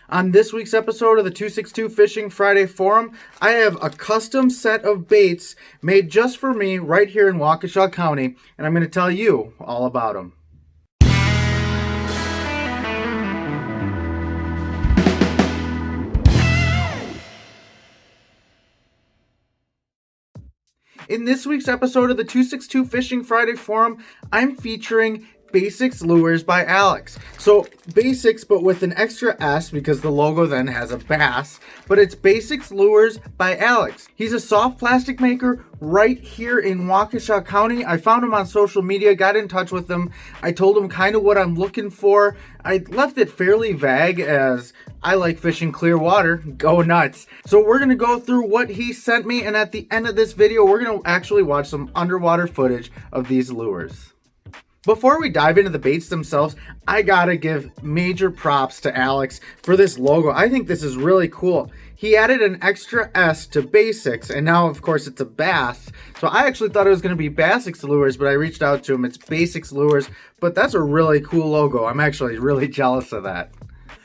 On this week's episode of the 262 Fishing Friday Forum, I have a custom set of baits made just for me right here in Waukesha County, and I'm going to tell you all about them. In this week's episode of the 262 Fishing Friday Forum, I'm featuring Bassics Lures by Alex. So Bassics, but with an extra S because the logo then has a bass, but it's Bassics Lures by Alex. He's a soft plastic maker right here in Waukesha County. I found him on social media, got in touch with him. I told him kind of what I'm looking for. I left it fairly vague as I like fishing clear water. Go nuts. So we're going to go through what he sent me, and at the end of this video, we're going to actually watch some underwater footage of these lures. Before we dive into the baits themselves, I gotta give major props to Alex for this logo. I think this is really cool. He added an extra S to Bassics, and now of course it's a bass. So I actually thought it was gonna be Bassics Lures, but I reached out to him. It's Bassics Lures, but that's a really cool logo. I'm actually really jealous of that.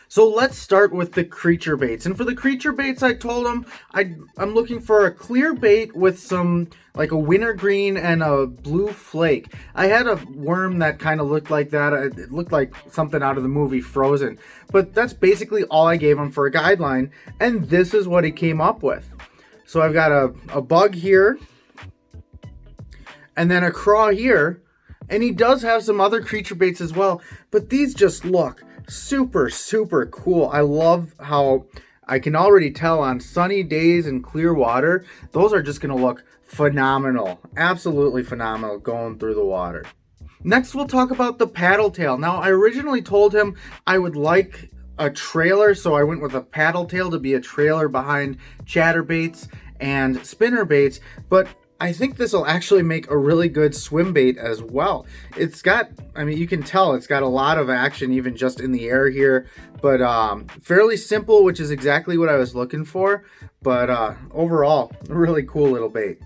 So let's start with the creature baits. And for the creature baits, I told him I'm looking for a clear bait with some, like a wintergreen and a blue flake. I had a worm that kind of looked like that. It looked like something out of the movie Frozen. But that's basically all I gave him for a guideline. And this is what he came up with. So I've got a bug here. And then a craw here. And he does have some other creature baits as well. But these just look super cool. I love how I can already tell on sunny days and clear water, those are just going to look phenomenal. Absolutely phenomenal going through the water. Next, we'll talk about the paddle tail. Now, I originally told him I would like a trailer, so I went with a paddle tail to be a trailer behind chatterbaits and spinner baits, but I think this will actually make a really good swim bait as well. It's got, I mean, you can tell it's got a lot of action even just in the air here, but fairly simple, which is exactly what I was looking for. But overall, a really cool little bait.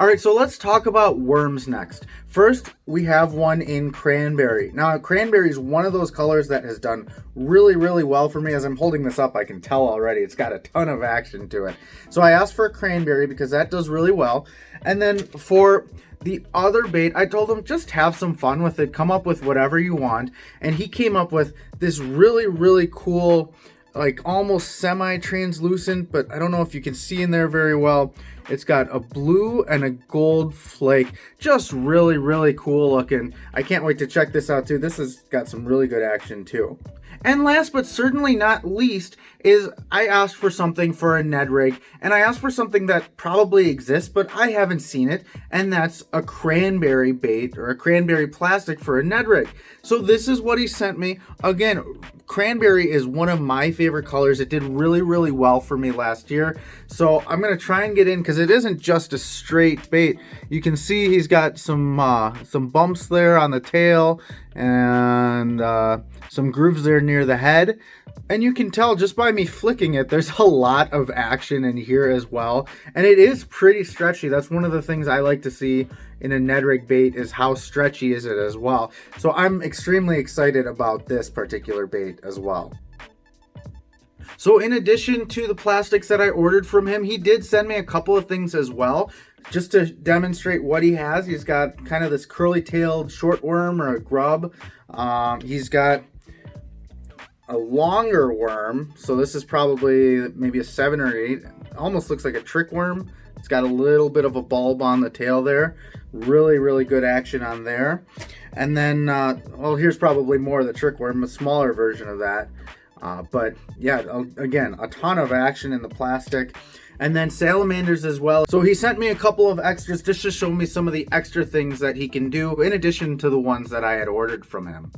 All right, so let's talk about worms next. First, we have one in cranberry. Now, cranberry is one of those colors that has done really well for me. As I'm holding this up, I can tell already it's got a ton of action to it. So I asked for a cranberry because that does really well. And then for the other bait, I told him just have some fun with it. Come up with whatever you want. And he came up with this really cool, like almost semi-translucent, but I don't know if you can see in there very well. It's got a blue and a gold flake. Just really cool looking. I can't wait to check this out too. This has got some really good action too. And last but certainly not least is I asked for something for a Ned rig, and I asked for something that probably exists, but I haven't seen it, and that's a cranberry bait or a cranberry plastic for a Ned rig. So this is what he sent me. Again, cranberry is one of my favorite colors. It did really well for me last year. So I'm going to try and get in because it isn't just a straight bait. You can see he's got some bumps there on the tail and some grooves there near the head. And you can tell just by me flicking it, there's a lot of action in here as well. And it is pretty stretchy. That's one of the things I like to see in a Ned rig bait is how stretchy is it as well. So I'm extremely excited about this particular bait as well. So in addition to the plastics that I ordered from him, he did send me a couple of things as well. Just to demonstrate what he has, he's got kind of this curly-tailed short worm or a grub. He's got a longer worm, so this is probably maybe a 7 or 8. Almost looks like a trick worm. It's got a little bit of a bulb on the tail there. Really good action on there. And then, well, here's probably more of the trick worm, a smaller version of that. But yeah, again, a ton of action in the plastic. And then salamanders as well. So he sent me a couple of extras just to show me some of the extra things that he can do in addition to the ones that I had ordered from him.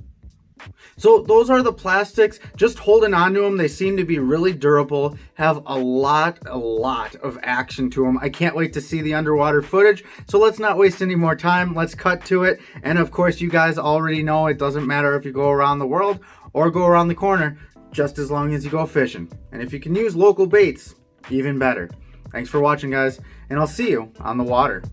So those are the plastics. Just holding on to them. They seem to be really durable, have a lot of action to them. I can't wait to see the underwater footage. So let's not waste any more time. Let's cut to it. And of course, you guys already know it doesn't matter if you go around the world or go around the corner, just as long as you go fishing. And if you can use local baits, even better. Thanks for watching, guys, and I'll see you on the water.